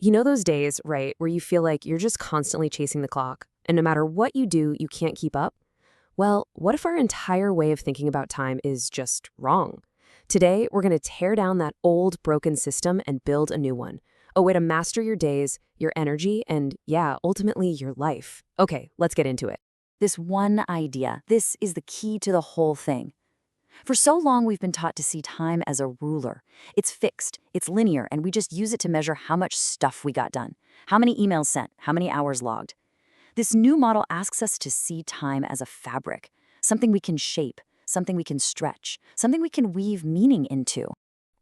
You know those days, right, where you feel like you're just constantly chasing the clock, and no matter what you do, you can't keep up? Well, what if our entire way of thinking about time is just wrong? Today, we're going to tear down that old, broken system and build a new one. A way to master your days, your energy, and yeah, ultimately your life. Okay, let's get into it. This one idea, this is the key to the whole thing. For so long, we've been taught to see time as a ruler. It's fixed, it's linear, and we just use it to measure how much stuff we got done, how many emails sent, how many hours logged. This new model asks us to see time as a fabric, something we can shape, something we can stretch, something we can weave meaning into.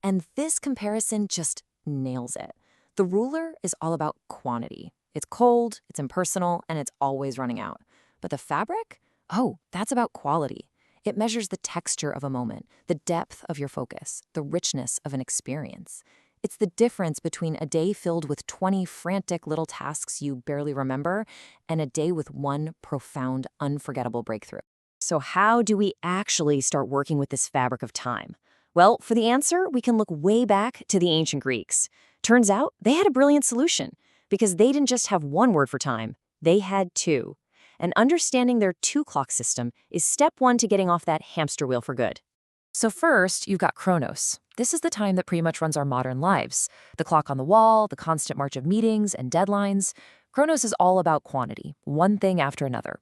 And this comparison just nails it. The ruler is all about quantity. It's cold, it's impersonal, and it's always running out. But the fabric? Oh, that's about quality. It measures the texture of a moment, the depth of your focus, the richness of an experience. It's the difference between a day filled with 20 frantic little tasks you barely remember and a day with one profound, unforgettable breakthrough. So how do we actually start working with this fabric of time? Well, for the answer, we can look way back to the ancient Greeks. Turns out they had a brilliant solution because they didn't just have one word for time, they had two. And understanding their two-clock system is step one to getting off that hamster wheel for good. So first, you've got Chronos. This is the time that pretty much runs our modern lives. The clock on the wall, the constant march of meetings and deadlines. Chronos is all about quantity, one thing after another.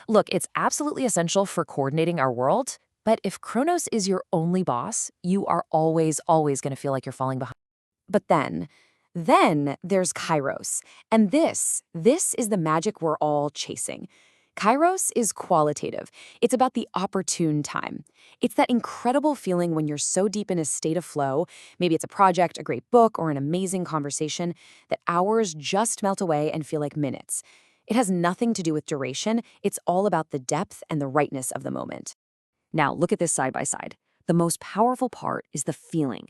Look, it's absolutely essential for coordinating our world, but if Chronos is your only boss, you are always going to feel like you're falling behind. But then there's Kairos. And this is the magic we're all chasing. Kairos is qualitative. It's about the opportune time. It's that incredible feeling when you're so deep in a state of flow, maybe it's a project, a great book, or an amazing conversation, that hours just melt away and feel like minutes. It has nothing to do with duration. It's all about the depth and the rightness of the moment. Now, look at this side by side. The most powerful part is the feeling.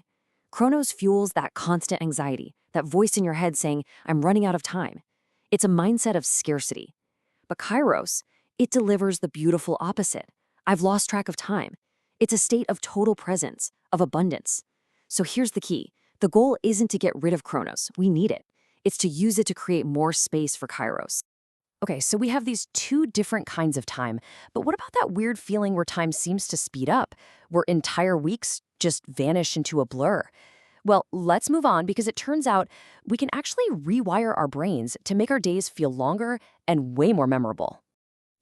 Chronos fuels that constant anxiety, that voice in your head saying, I'm running out of time. It's a mindset of scarcity. But Kairos, it delivers the beautiful opposite. I've lost track of time. It's a state of total presence, of abundance. So here's the key. The goal isn't to get rid of Chronos. We need it. It's to use it to create more space for Kairos. Okay, so we have these two different kinds of time, but what about that weird feeling where time seems to speed up, where entire weeks just vanish into a blur? Well, let's move on because it turns out we can actually rewire our brains to make our days feel longer and way more memorable.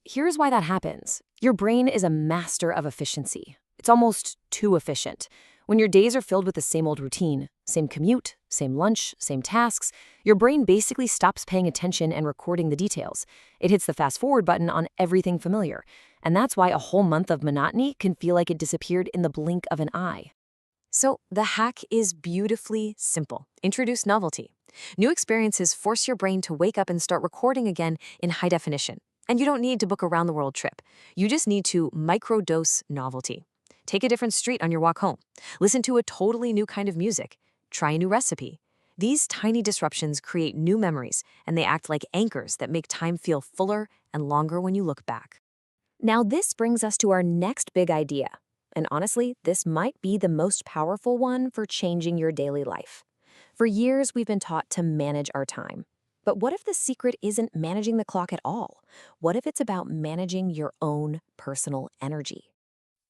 Here's why that happens. Your brain is a master of efficiency. It's almost too efficient. When your days are filled with the same old routine, same commute, same lunch, same tasks, your brain basically stops paying attention and recording the details. It hits the fast forward button on everything familiar. And that's why a whole month of monotony can feel like it disappeared in the blink of an eye. So the hack is beautifully simple. Introduce novelty. New experiences force your brain to wake up and start recording again in high definition. And you don't need to book a round-the-world trip. You just need to microdose novelty. Take a different street on your walk home. Listen to a totally new kind of music. Try a new recipe. These tiny disruptions create new memories, and they act like anchors that make time feel fuller and longer when you look back. Now this brings us to our next big idea. And honestly, this might be the most powerful one for changing your daily life. For years, we've been taught to manage our time. But what if the secret isn't managing the clock at all? What if it's about managing your own personal energy?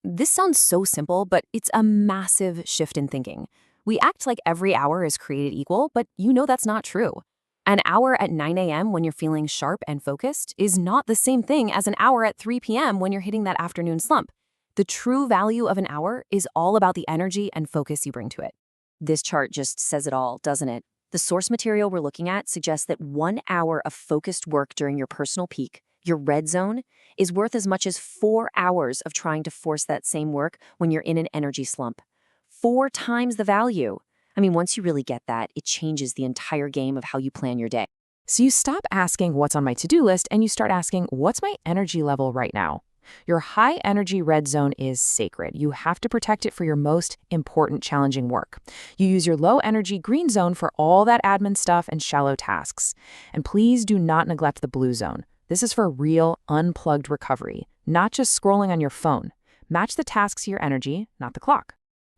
This sounds so simple, but it's a massive shift in thinking. We act like every hour is created equal, but you know that's not true. An hour at 9 a.m. when you're feeling sharp and focused is not the same thing as an hour at 3 p.m. when you're hitting that afternoon slump. The true value of an hour is all about the energy and focus you bring to it. This chart just says it all, doesn't it? The source material we're looking at suggests that 1 hour of focused work during your personal peak, your red zone, is worth as much as 4 hours of trying to force that same work when you're in an energy slump. 4 times the value. I mean, once you really get that, it changes the entire game of how you plan your day. So you stop asking what's on my to-do list and you start asking, what's my energy level right now? Your high energy red zone is sacred. You have to protect it for your most important, challenging work. You use your low energy green zone for all that admin stuff and shallow tasks. And please do not neglect the blue zone. This is for real, unplugged recovery, not just scrolling on your phone. Match the tasks to your energy, not the clock.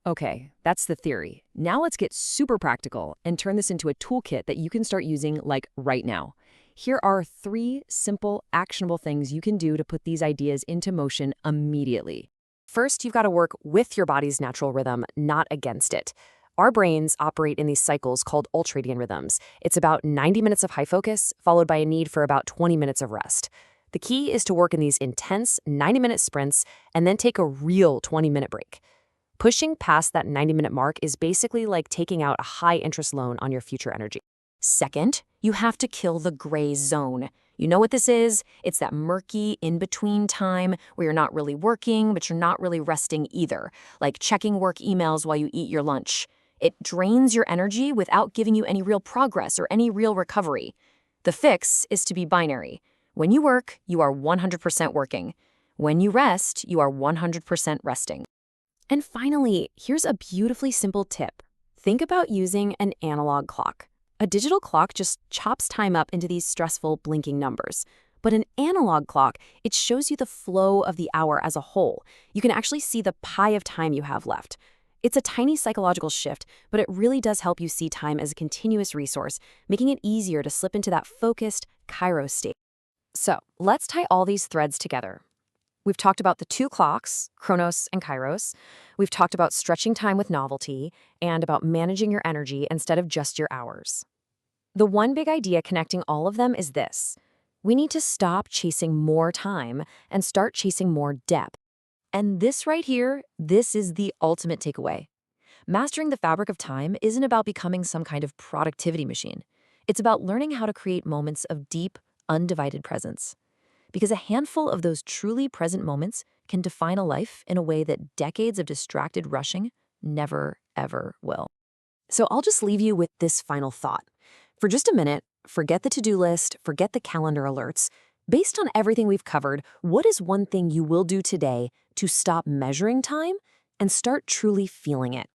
Okay, that's the theory. Now let's get super practical and turn this into a toolkit that you can start using like right now. Here are 3 simple, actionable things you can do to put these ideas into motion immediately. First, you've got to work with your body's natural rhythm, not against it. Our brains operate in these cycles called ultradian rhythms. It's about 90 minutes of high focus, followed by a need for about 20 minutes of rest. The key is to work in these intense 90-minute sprints and then take a real 20-minute break. Pushing past that 90-minute mark is basically like taking out a high-interest loan on your future energy. Second, you have to kill the gray zone. You know what this is? It's that murky in-between time where you're not really working, but you're not really resting either, like checking work emails while you eat your lunch. It drains your energy without giving you any real progress or any real recovery. The fix is to be binary. When you work, you are 100% working. When you rest, you are 100% resting. And finally, here's a beautifully simple tip. Think about using an analog clock. A digital clock just chops time up into these stressful blinking numbers. But an analog clock, it shows you the flow of the hour as a whole. You can actually see the pie of time you have left. It's a tiny psychological shift, but it really does help you see time as a continuous resource, making it easier to slip into that focused Kairos state. So let's tie all these threads together. We've talked about the 2 clocks, Chronos and Kairos. We've talked about stretching time with novelty and about managing your energy instead of just your hours. The one big idea connecting all of them is this. We need to stop chasing more time and start chasing more depth. And this right here, this is the ultimate takeaway. Mastering the fabric of time isn't about becoming some kind of productivity machine. It's about learning how to create moments of deep, undivided presence. Because a handful of those truly present moments can define a life in a way that decades of distracted rushing never, ever will. So I'll just leave you with this final thought. For just a minute, forget the to-do list, forget the calendar alerts. Based on everything we've covered, what is one thing you will do today to stop measuring time and start truly feeling it?